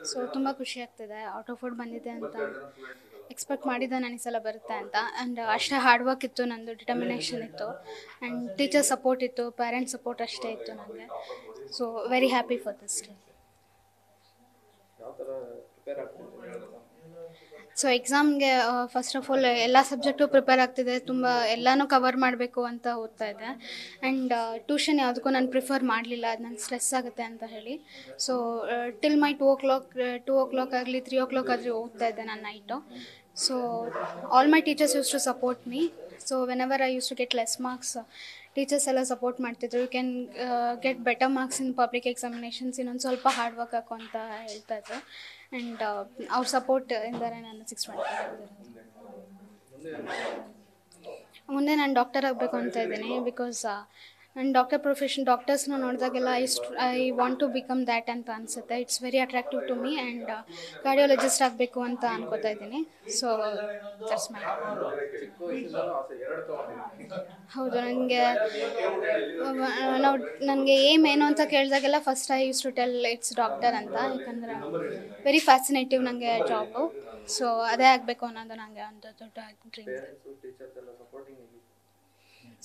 So ತುಂಬ ಖುಷಿ ಆಗ್ತಿದೆ. ಆಟೋ ಫುಡ್ ಬಂದಿದೆ ಅಂತ ಎಕ್ಸ್ಪೆಕ್ಟ್ ಮಾಡಿದ್ದೆ ನಾನು ಈ ಸಲ ಬರುತ್ತೆ ಅಂತ. ಆ್ಯಂಡ್ ಅಷ್ಟೇ ಹಾರ್ಡ್ ವರ್ಕ್ ಇತ್ತು, ನಂದು ಡಿಟರ್ಮಿನೇಷನ್ ಇತ್ತು, ಆ್ಯಂಡ್ ಟೀಚರ್ ಸಪೋರ್ಟ್ ಇತ್ತು, ಪೇರೆಂಟ್ಸ್ ಸಪೋರ್ಟ್ ಅಷ್ಟೇ ಇತ್ತು ನನಗೆ. So very happy for this day. So ಎಕ್ಸಾಮ್ಗೆ ಫಸ್ಟ್ ಆಫ್ ಆಲ್ ಎಲ್ಲ ಸಬ್ಜೆಕ್ಟು ಪ್ರಿಪೇರ್ ಆಗ್ತಿದೆ, ತುಂಬ ಎಲ್ಲನೂ ಕವರ್ ಮಾಡಬೇಕು ಅಂತ ಓದ್ತಾ ಇದ್ದೆ. ಆ್ಯಂಡ್ ಟ್ಯೂಷನ್ ಯಾವುದಕ್ಕೂ ನಾನು ಪ್ರಿಫರ್ ಮಾಡಲಿಲ್ಲ, ಅದು ನಂಗೆ ಸ್ಟ್ರೆಸ್ ಆಗುತ್ತೆ ಅಂತ ಹೇಳಿ. ಸೊ ಟಿಲ್ ಮೈ 2 o'clock ಆಗಲಿ 3 o'clock ಆದರೆ ಓದ್ತಾ ಇದ್ದೆ ನಾನು night. So all my teachers use to support me. So whenever I use to get less marks, teachers ಎಲ್ಲ ಸಪೋರ್ಟ್ ಮಾಡ್ತಿದ್ರು. You can get better marks in public examinations, ಇನ್ನೊಂದು ಸ್ವಲ್ಪ hard work ಹಾಕು ಅಂತ ಹೇಳ್ತಾಯಿದ್ರು. ಆ್ಯಂಡ್ ಅವ್ರ ಸಪೋರ್ಟ್ ಇಂದಲೇ ನಾನು 625 ಮುಂದೆ ನಾನು ಡಾಕ್ಟರ್ ಆಗಬೇಕು ಅಂತ ಇದ್ದೀನಿ. ಬಿಕಾಸ್ ನನ್ನ ಡಾಕ್ಟರ್ಸ್ನ ನೋಡಿದಾಗೆಲ್ಲ I want to become that ಅಂತ ಅನಿಸುತ್ತೆ. It's very attractive to me. And cardiologist ಆಗಬೇಕು ಅಂತ ಅನ್ಕೋತಾ ಇದ್ದೀನಿ. So that's my. ಹೌದು, ನನಗೆ ಏಮ್ ಏನು ಅಂತ ಕೇಳಿದಾಗೆಲ್ಲ first I use to tell it's doctor ಅಂತ. ಯಾಕಂದರೆ ವೆರಿ ಫ್ಯಾಸಿನೇಟಿವ್ ನನಗೆ ಜಾಬು. ಸೊ ಅದೇ ಆಗಬೇಕು ಅನ್ನೋದು ನನಗೆ ಒಂದು ದೊಡ್ಡ dream.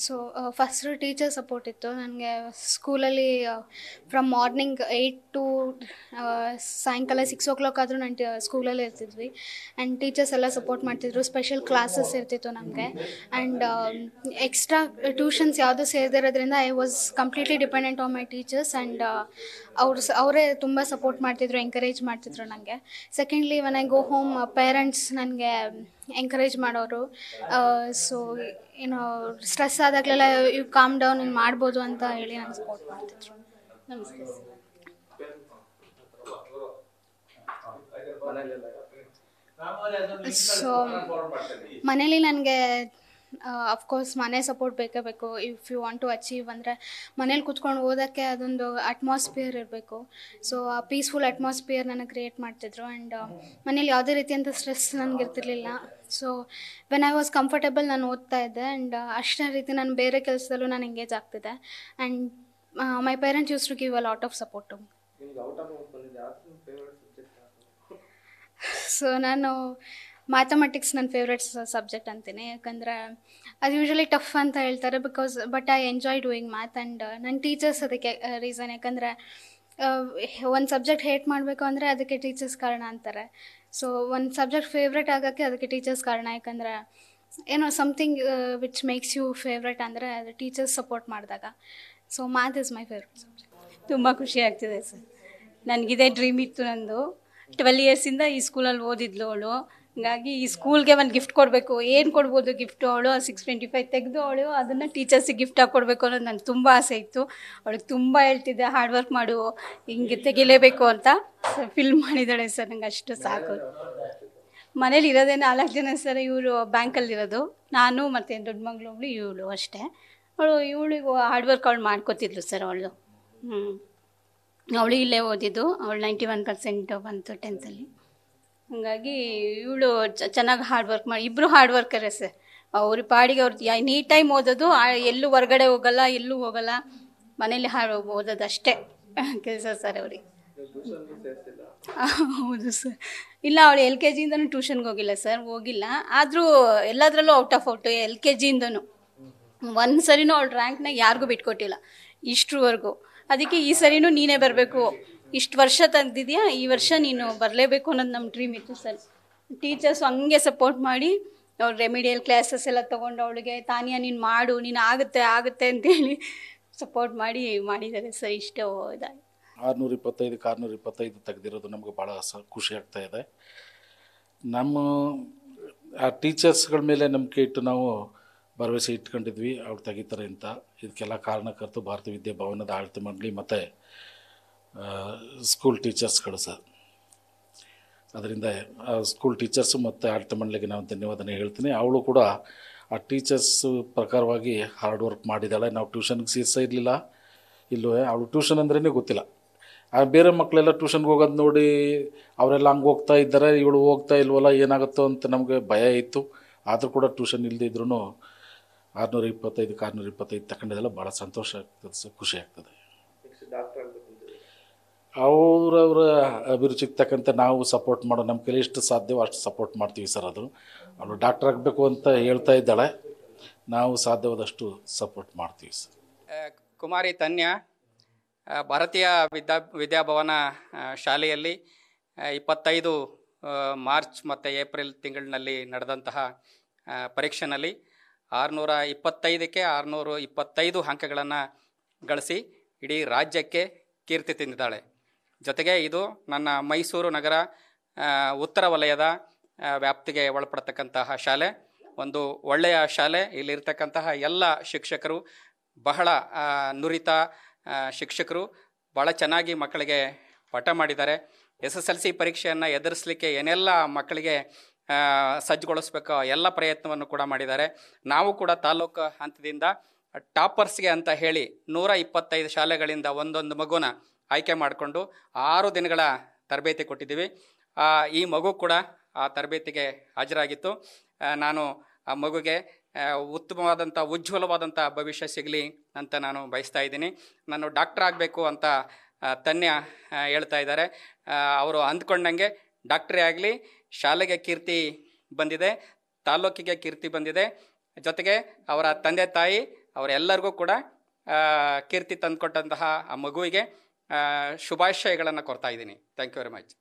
So first teacher support ಇತ್ತು ನನಗೆ ಸ್ಕೂಲಲ್ಲಿ. ಫ್ರಮ್ ಮಾರ್ನಿಂಗ್ 8 to ಸಾಯಂಕಾಲ 6 o'clock ಆದರೂ ನಾನು ಸ್ಕೂಲಲ್ಲಿ ಇರ್ತಿದ್ವಿ. ಆ್ಯಂಡ್ ಟೀಚರ್ಸ್ ಎಲ್ಲ ಸಪೋರ್ಟ್ ಮಾಡ್ತಿದ್ರು. ಸ್ಪೆಷಲ್ ಕ್ಲಾಸಸ್ ಇರ್ತಿತ್ತು ನಮಗೆ. ಆ್ಯಂಡ್ ಎಕ್ಸ್ಟ್ರಾ ಟ್ಯೂಷನ್ಸ್ ಯಾವುದೂ ಸೇರಿದಿರೋದ್ರಿಂದ I was completely dependent on my teachers. And ಅವರೇ ತುಂಬ ಸಪೋರ್ಟ್ ಮಾಡ್ತಿದ್ರು, ಎಂಕರೇಜ್ ಮಾಡ್ತಿದ್ರು ನನಗೆ. Secondly when I go home, parents ನನಗೆ ಎಂಕರೇಜ್ ಮಾಡೋರು. ಸೊ ಏನೋ ಸ್ಟ್ರೆಸ್ ಆದಾಗಲೆಲ್ಲ ಯು ಕಾಮ್ ಡೌನ್, ನೀನು ಮಾಡ್ಬೋದು ಅಂತ ಹೇಳಿ ನನಗೆ ಸಪೋರ್ಟ್ ಮಾಡ್ತಿದ್ರು. ನಮಸ್ತೆ. ಸೊ ಮನೇಲಿ ನನಗೆ ಅಫ್ಕೋರ್ಸ್ ಮನೆ ಸಪೋರ್ಟ್ ಬೇಕೇ ಬೇಕು. If you want to achieve ಅಂದರೆ ಮನೇಲಿ ಕೂತ್ಕೊಂಡು ಓದೋಕ್ಕೆ ಅದೊಂದು ಅಟ್ಮಾಸ್ಫಿಯರ್ ಇರಬೇಕು. ಸೊ ಆ ಪೀಸ್ಫುಲ್ ಅಟ್ಮಾಸ್ಫಿಯರ್ ನನಗೆ ಕ್ರಿಯೇಟ್ ಮಾಡ್ತಿದ್ರು. ಆ್ಯಂಡ್ ಮನೇಲಿ ಯಾವುದೇ ರೀತಿಯಂಥ ಸ್ಟ್ರೆಸ್ ನನಗಿರ್ತಿರ್ಲಿಲ್ಲ. So when I was comfortable ನಾನು ಓದ್ತಾ ಇದ್ದೆ. ಆ್ಯಂಡ್ ಅಷ್ಟೇ ರೀತಿ ನಾನು ಬೇರೆ ಕೆಲಸದಲ್ಲೂ ನಾನು ಎಂಗೇಜ್ ಆಗ್ತಿದ್ದೆ. And my parents use to give a lot of support to me. So ನಾನು ಮ್ಯಾಥಮೆಟಿಕ್ಸ್ ನನ್ನ ಫೇವ್ರೆಟ್ ಸಬ್ಜೆಕ್ಟ್ ಅಂತೀನಿ. ಯಾಕಂದರೆ ಅದು ಯೂಶ್ವಲಿ ಟಫ್ ಅಂತ ಹೇಳ್ತಾರೆ, but I enjoy doing math. And ನನ್ನ ಟೀಚರ್ಸ್ ಅದಕ್ಕೆ ರೀಸನ್. ಯಾಕಂದರೆ ಒಂದು ಸಬ್ಜೆಕ್ಟ್ ಹೇಟ್ ಮಾಡಬೇಕು ಅಂದರೆ ಅದಕ್ಕೆ ಟೀಚರ್ಸ್ ಕಾರಣ ಅಂತಾರೆ. ಸೊ ಒಂದು ಸಬ್ಜೆಕ್ಟ್ ಫೇವ್ರೆಟ್ ಆಗೋಕ್ಕೆ ಅದಕ್ಕೆ ಟೀಚರ್ಸ್ ಕಾರಣ. ಯಾಕಂದರೆ ಏನೋ something which makes you favourite ಅಂದರೆ ಅದು ಟೀಚರ್ಸ್ ಸಪೋರ್ಟ್ ಮಾಡಿದಾಗ. So math is my favourite subject. ತುಂಬ ಖುಷಿ ಆಗ್ತಿದೆ ಸರ್. ನನಗಿದೇ ಡ್ರೀಮ್ ಇತ್ತು. ನಂದು 12 ಇಯರ್ಸಿಂದ ಈ ಸ್ಕೂಲಲ್ಲಿ ಓದಿದ್ಲು ಅವಳು. ಹಂಗಾಗಿ ಈ ಸ್ಕೂಲ್ಗೆ ಒಂದು ಗಿಫ್ಟ್ ಕೊಡಬೇಕು. ಏನು ಕೊಡ್ಬೋದು ಗಿಫ್ಟು? ಅವಳು 625 ತೆಗೆದು ಅವಳು ಅದನ್ನು ಟೀಚರ್ಸಿಗೆ ಗಿಫ್ಟಾಗಿ ಕೊಡಬೇಕು ಅನ್ನೋದು ನನಗೆ ತುಂಬ ಆಸೆ ಇತ್ತು. ಅವಳಿಗೆ ತುಂಬ ಹೇಳ್ತಿದ್ದೆ, ಹಾರ್ಡ್ ವರ್ಕ್ ಮಾಡು, ಹಿಂಗೆ ತೆಗಿಲೇಬೇಕು ಅಂತ. ಫಿಲ್ ಮಾಡಿದ್ದಾಳೆ ಸರ್. ನಂಗೆ ಅಷ್ಟು ಸಾಕು. ಮನೇಲಿ ಇರೋದೇ 4 ಜನ ಸರ್. ಇವರು ಬ್ಯಾಂಕಲ್ಲಿರೋದು, ನಾನು ಮತ್ತು ದೊಡ್ಡ ಮಗಳು ಒಬ್ಳು, ಇವಳು ಅಷ್ಟೇ. ಇವಳಿಗೂ ಹಾರ್ಡ್ ವರ್ಕ್ ಅವಳು ಮಾಡ್ಕೋತಿದ್ಲು ಸರ್. ಅವಳು ಅವಳು ಇಲ್ಲೇ ಓದಿದ್ದು. ಅವಳು 91% ಬಂತು 10th. ಹಾಗಾಗಿ ಇವಳು ಚೆನ್ನಾಗಿ ಹಾರ್ಡ್ ವರ್ಕ್ ಮಾಡಿ, ಇಬ್ಬರು ಹಾರ್ಡ್ ವರ್ಕರೇ ಸರ್. ಅವ್ರ ಪಾಡಿಗೆ ಅವ್ರು ನೀಟಾಗಿ ಓದೋದು, ಎಲ್ಲೂ ಹೊರಗಡೆ ಹೋಗಲ್ಲ, ಎಲ್ಲೂ ಹೋಗಲ್ಲ, ಮನೇಲಿ ಓದೋದು ಅಷ್ಟೇ ಕೆಲಸ ಸರ್ ಅವ್ರಿಗೆ. ಹೌದು ಸರ್. ಇಲ್ಲ, ಅವಳು LKGಯಿಂದನೂ ಟ್ಯೂಷನ್ಗೆ ಹೋಗಿಲ್ಲ ಸರ್, ಹೋಗಿಲ್ಲ. ಆದರೂ ಎಲ್ಲದರಲ್ಲೂ ಔಟ್ ಆಫ್ ಔಟು. LKGಯಿಂದನೂ ಒಂದು ಸರಿನೂ ಅವಳು ರ್ಯಾಂಕ್ನಾಗ ಯಾರಿಗೂ ಬಿಟ್ಕೊಟ್ಟಿಲ್ಲ ಇಷ್ಟರವರೆಗೂ. ಅದಕ್ಕೆ ಈ ಸರಿನೂ ನೀನೇ ಬರಬೇಕು, ಇಷ್ಟು ವರ್ಷ ತೆಗ್ದಿದ್ಯಾ, ಈ ವರ್ಷ ನೀನು ಬರಲೇಬೇಕು ಅನ್ನೋದು ನಮ್ಮ ಡ್ರೀಮ್ ಇತ್ತು ಸರ್. ಟೀಚರ್ಸ್ ಹಂಗೆ ಸಪೋರ್ಟ್ ಮಾಡಿ ಅವ್ರು ರೆಮಿಡಿಯಲ್ ಕ್ಲಾಸಸ್ ಎಲ್ಲ ತೊಗೊಂಡು ಅವಳಿಗೆ ತಾನಿಯಾ ನೀನು ಮಾಡು, ನೀನು ಆಗುತ್ತೆ ಅಂತೇಳಿ ಸಪೋರ್ಟ್ ಮಾಡಿದ್ದಾರೆ ಸರ್. ಇಷ್ಟೇ ಇದಾಗಿ 625ಕ್ಕೆ 625 ತೆಗೆದಿರೋದು ನಮಗೆ ಭಾಳ ಖುಷಿ ಆಗ್ತಾ ಇದೆ. ನಮ್ಮ ಆ ಟೀಚರ್ಸ್ಗಳ ಮೇಲೆ ನಂಬಿಕೆ ಇಟ್ಟು ನಾವು ಭರವಸೆ ಇಟ್ಕೊಂಡಿದ್ವಿ ಅವ್ರು ತೆಗಿತಾರೆ ಅಂತ. ಇದಕ್ಕೆಲ್ಲ ಕಾರಣಕರ್ತರು ಭಾರತೀಯ ವಿದ್ಯಾಭವನದ ಆಡಳಿತ ಮಂಡಳಿ ಮತ್ತು ಸ್ಕೂಲ್ ಟೀಚರ್ಸ್ಗಳು ಸರ್. ಅದರಿಂದ ಸ್ಕೂಲ್ ಟೀಚರ್ಸು ಮತ್ತು ಆಡಳಿತ ಮಂಡಳಿಗೆ ನಾವು ಧನ್ಯವಾದನೆ ಹೇಳ್ತೀನಿ. ಅವಳು ಕೂಡ ಆ ಟೀಚರ್ಸ್ ಪ್ರಕಾರವಾಗಿ ಹಾರ್ಡ್ ವರ್ಕ್ ಮಾಡಿದ್ದಾಳೆ. ನಾವು ಟ್ಯೂಷನ್ಗೆ ಸೇರಿಸೇ ಇರಲಿಲ್ಲ, ಇಲ್ಲೂ ಅವಳು ಟ್ಯೂಷನ್ ಅಂದ್ರೇ ಗೊತ್ತಿಲ್ಲ. ಬೇರೆ ಮಕ್ಕಳೆಲ್ಲ ಟ್ಯೂಷನ್ಗೆ ಹೋಗೋದು ನೋಡಿ ಅವರೆಲ್ಲ ಹಂಗೆ ಹೋಗ್ತಾ ಇದ್ದಾರೆ, ಇವಳು ಹೋಗ್ತಾ ಇಲ್ವಲ್ಲ, ಏನಾಗುತ್ತೋ ಅಂತ ನಮಗೆ ಭಯ ಇತ್ತು. ಆದರೂ ಕೂಡ ಟ್ಯೂಷನ್ ಇಲ್ಲದಿದ್ರೂ 625ಕ್ಕೆ 625 ತಗೊಂಡಿದ್ದೆಲ್ಲ ಭಾಳ ಸಂತೋಷ ಆಗ್ತದೆ ಸರ್, ಖುಷಿ ಆಗ್ತದೆ. ಅವರವರ ಅಭಿರುಚಿಗೆ ತಕ್ಕಂತೆ ನಾವು ಸಪೋರ್ಟ್ ಮಾಡೋ ನಮ್ಮ ಕೈಲಿ ಎಷ್ಟು ಸಾಧ್ಯವೋ ಅಷ್ಟು ಸಪೋರ್ಟ್ ಮಾಡ್ತೀವಿ ಸರ್. ಅದು ಅವಳು ಡಾಕ್ಟರ್ ಆಗಬೇಕು ಅಂತ ಹೇಳ್ತಾ ಇದ್ದಾಳೆ, ನಾವು ಸಾಧ್ಯವಾದಷ್ಟು ಸಪೋರ್ಟ್ ಮಾಡ್ತೀವಿ ಸರ್. ಕುಮಾರಿ ತನ್ಯ ಭಾರತೀಯ ವಿದ್ಯಾಭವನ ಶಾಲೆಯಲ್ಲಿ 25 ಮಾರ್ಚ್ ಮತ್ತು ಏಪ್ರಿಲ್ ತಿಂಗಳಿನಲ್ಲಿ ನಡೆದಂತಹ ಪರೀಕ್ಷೆಯಲ್ಲಿ 625ಕ್ಕೆ 625 ಅಂಕಗಳನ್ನು ಗಳಿಸಿ ಇಡೀ ರಾಜ್ಯಕ್ಕೆ ಕೀರ್ತಿ ತಂದಿದ್ದಾಳೆ. ಜೊತೆಗೆ ಇದು ನನ್ನ ಮೈಸೂರು ನಗರ ಉತ್ತರ ವಲಯದ ವ್ಯಾಪ್ತಿಗೆ ಒಳಪಡ್ತಕ್ಕಂತಹ ಶಾಲೆ. ಒಂದು ಒಳ್ಳೆಯ ಶಾಲೆ. ಇಲ್ಲಿರ್ತಕ್ಕಂತಹ ಎಲ್ಲ ಶಿಕ್ಷಕರು ಬಹಳ ನುರಿತ ಶಿಕ್ಷಕರು, ಭಾಳ ಚೆನ್ನಾಗಿ ಮಕ್ಕಳಿಗೆ ಪಾಠ ಮಾಡಿದ್ದಾರೆ. SSLC ಪರೀಕ್ಷೆಯನ್ನು ಎದುರಿಸಲಿಕ್ಕೆ ಏನೆಲ್ಲ ಮಕ್ಕಳಿಗೆ ಸಜ್ಜುಗೊಳಿಸ್ಬೇಕೋ ಎಲ್ಲ ಪ್ರಯತ್ನವನ್ನು ಕೂಡ ಮಾಡಿದ್ದಾರೆ. ನಾವು ಕೂಡ ತಾಲೂಕು ಹಂತದಿಂದ ಟಾಪರ್ಸ್ಗೆ ಅಂತ ಹೇಳಿ 125 ಶಾಲೆಗಳಿಂದ ಒಂದೊಂದು ಮಗುನ ಆಯ್ಕೆ ಮಾಡಿಕೊಂಡು 6 ದಿನಗಳ ತರಬೇತಿ ಕೊಟ್ಟಿದ್ದೀವಿ. ಈ ಮಗು ಕೂಡ ಆ ತರಬೇತಿಗೆ ಹಾಜರಾಗಿತ್ತು. ನಾನು ಆ ಮಗುಗೆ ಉತ್ತಮವಾದಂಥ ಉಜ್ವಲವಾದಂಥ ಭವಿಷ್ಯ ಸಿಗಲಿ ಅಂತ ನಾನು ಬಯಸ್ತಾ ಇದ್ದೀನಿ. ನಾನು ಡಾಕ್ಟರ್ ಆಗಬೇಕು ಅಂತ ತನ್ಯ ಹೇಳ್ತಾ ಇದ್ದಾರೆ. ಅವರು ಅಂದ್ಕೊಂಡಂಗೆ ಡಾಕ್ಟ್ರೇ ಆಗಲಿ, ಶಾಲೆಗೆ ಕೀರ್ತಿ ಬಂದಿದೆ, ತಾಲೂಕಿಗೆ ಕೀರ್ತಿ ಬಂದಿದೆ. ಜೊತೆಗೆ ಅವರ ತಂದೆ ತಾಯಿ ಅವರೆಲ್ಲರಿಗೂ ಕೂಡ ಕೀರ್ತಿ ತಂದುಕೊಟ್ಟಂತಹ ಆ ಮಗುವಿಗೆ ಶುಭಾಶಯಗಳನ್ನು ಕೊಡ್ತಾ ಇದ್ದೀನಿ. Thank you very much.